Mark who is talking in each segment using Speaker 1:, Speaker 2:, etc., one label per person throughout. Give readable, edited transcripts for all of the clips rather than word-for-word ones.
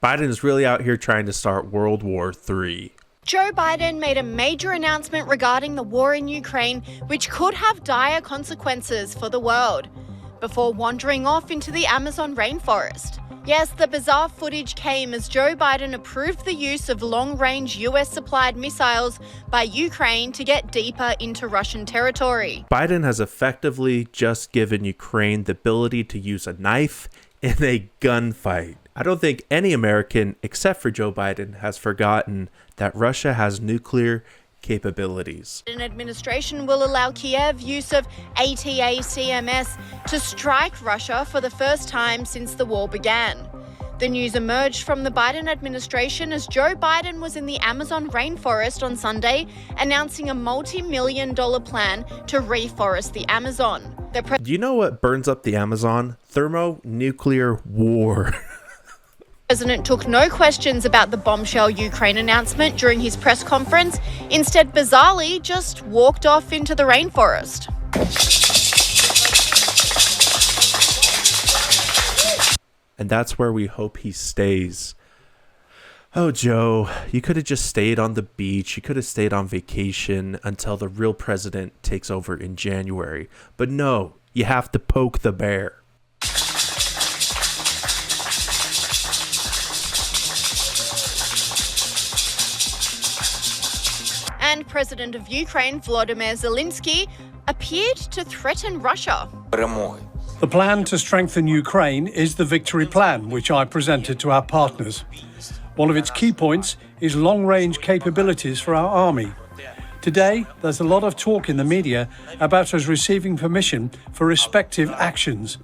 Speaker 1: Biden is really out here trying to start World War III.
Speaker 2: Joe Biden made a major announcement regarding the war in Ukraine, which could have dire consequences for the world, before wandering off into the Amazon rainforest. Yes, the bizarre footage came as Joe Biden approved the use of long-range US-supplied missiles by Ukraine to get deeper into Russian territory.
Speaker 1: Biden has effectively just given Ukraine the ability to use a knife in a gunfight. I don't think any American, except for Joe Biden, has forgotten that Russia has nuclear capabilities.
Speaker 2: An administration will allow Kiev use of ATACMS to strike Russia for the first time since the war began. The news emerged from the Biden administration as Joe Biden was in the Amazon rainforest on Sunday, announcing a multi-million-dollar plan to reforest the Amazon.
Speaker 1: Do you know what burns up the Amazon? Thermonuclear war.
Speaker 2: The president took no questions about the bombshell Ukraine announcement during his press conference, instead bizarrely just walked off into the rainforest.
Speaker 1: And that's where we hope he stays. Oh, Joe, you could have just stayed on the beach. You could have stayed on vacation until the real president takes over in January. But no, you have to poke the bear.
Speaker 2: And President of Ukraine, Volodymyr Zelenskyy, appeared to threaten Russia.
Speaker 3: The plan to strengthen Ukraine is the Victory Plan, which I presented to our partners. One of its key points is long-range capabilities for our army. Today, there's a lot of talk in the media about us receiving permission for respective actions.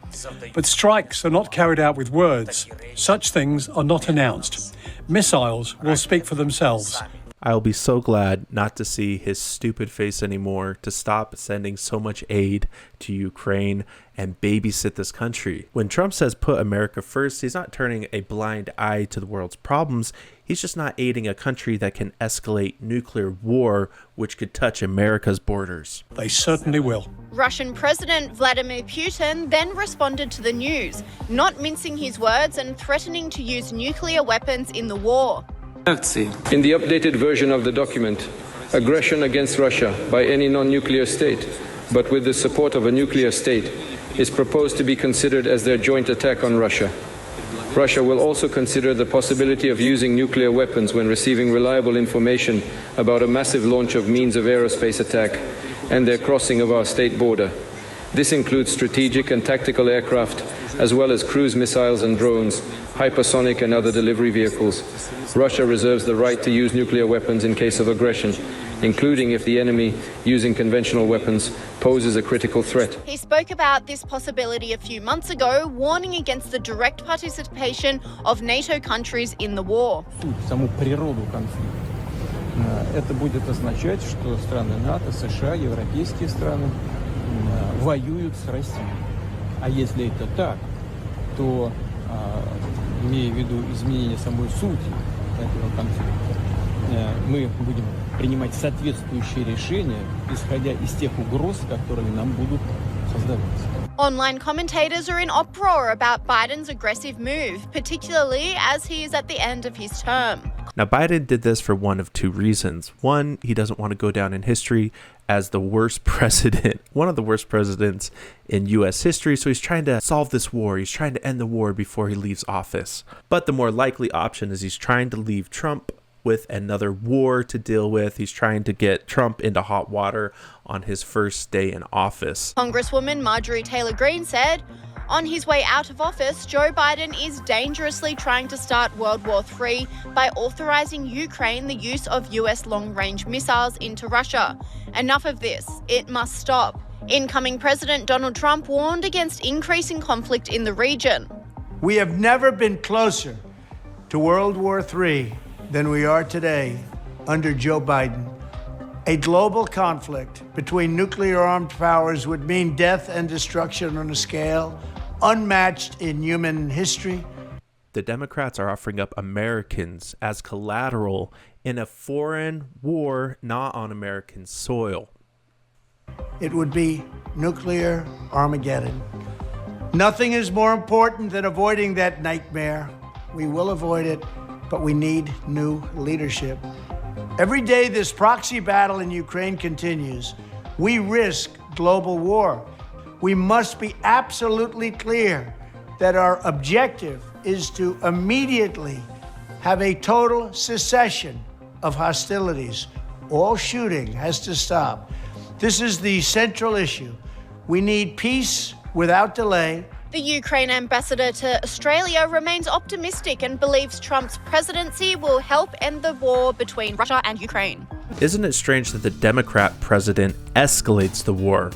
Speaker 3: But strikes are not carried out with words. Such things are not announced. Missiles will speak for themselves.
Speaker 1: I'll be so glad not to see his stupid face anymore, to stop sending so much aid to Ukraine and babysit this country. When Trump says put America first, he's not turning a blind eye to the world's problems. He's just not aiding a country that can escalate nuclear war, which could touch America's borders.
Speaker 3: They certainly will.
Speaker 2: Russian President Vladimir Putin then responded to the news, not mincing his words and threatening to use nuclear weapons in the war.
Speaker 4: In the updated version of the document, aggression against Russia by any non-nuclear state, but with the support of a nuclear state, is proposed to be considered as their joint attack on Russia. Russia will also consider the possibility of using nuclear weapons when receiving reliable information about a massive launch of means of aerospace attack and their crossing of our state border. This includes strategic and tactical aircraft, as well as cruise missiles and drones, hypersonic and other delivery vehicles. Russia reserves the right to use nuclear weapons in case of aggression, including if the enemy, using conventional weapons, poses a critical threat.
Speaker 2: He spoke about this possibility a few months ago, warning against the direct participation of NATO countries in the war.
Speaker 5: Саму природу конфликта. Это будет означать, что страны НАТО, США, европейские страны воюют с Россией. А если это так, то, имея в виду изменение самой сути этого конфликта, мы будем принимать соответствующие решения, исходя из тех угроз, которые нам будут создаваться.
Speaker 2: Online commentators are in uproar about Biden's aggressive move, particularly as he is at the end of his term.
Speaker 1: Now, Biden did this for one of two reasons. One, he doesn't want to go down in history as the worst president, one of the worst presidents in U.S. history. So he's trying to solve this war. He's trying to end the war before he leaves office. But the more likely option is he's trying to leave Trump with another war to deal with. He's trying to get Trump into hot water on his first day in office.
Speaker 2: Congresswoman Marjorie Taylor Greene said, on his way out of office, Joe Biden is dangerously trying to start World War III by authorizing Ukraine the use of US long-range missiles into Russia. Enough of this. It must stop. Incoming President Donald Trump warned against increasing conflict in the region.
Speaker 6: We have never been closer to World War III than we are today under Joe Biden. A global conflict between nuclear-armed powers would mean death and destruction on a scale unmatched in human history.
Speaker 1: The Democrats are offering up Americans as collateral in a foreign war not on American soil.
Speaker 6: It would be nuclear Armageddon. Nothing is more important than avoiding that nightmare. We will avoid it, but we need new leadership. Every day this proxy battle in Ukraine continues, we risk global war. We must be absolutely clear that our objective is to immediately have a total cessation of hostilities. All shooting has to stop. This is the central issue. We need peace without delay.
Speaker 2: The Ukraine ambassador to Australia remains optimistic and believes Trump's presidency will help end the war between Russia and Ukraine.
Speaker 1: Isn't it strange that the Democrat president escalates the war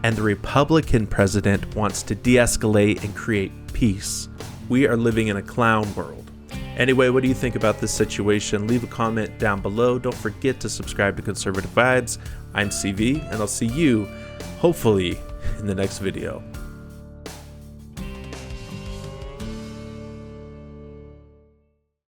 Speaker 1: and the Republican president wants to de-escalate and create peace? We are living in a clown world. Anyway, what do you think about this situation? Leave a comment down below. Don't forget to subscribe to Conservative Vibes. I'm CV, and I'll see you, hopefully, in the next video.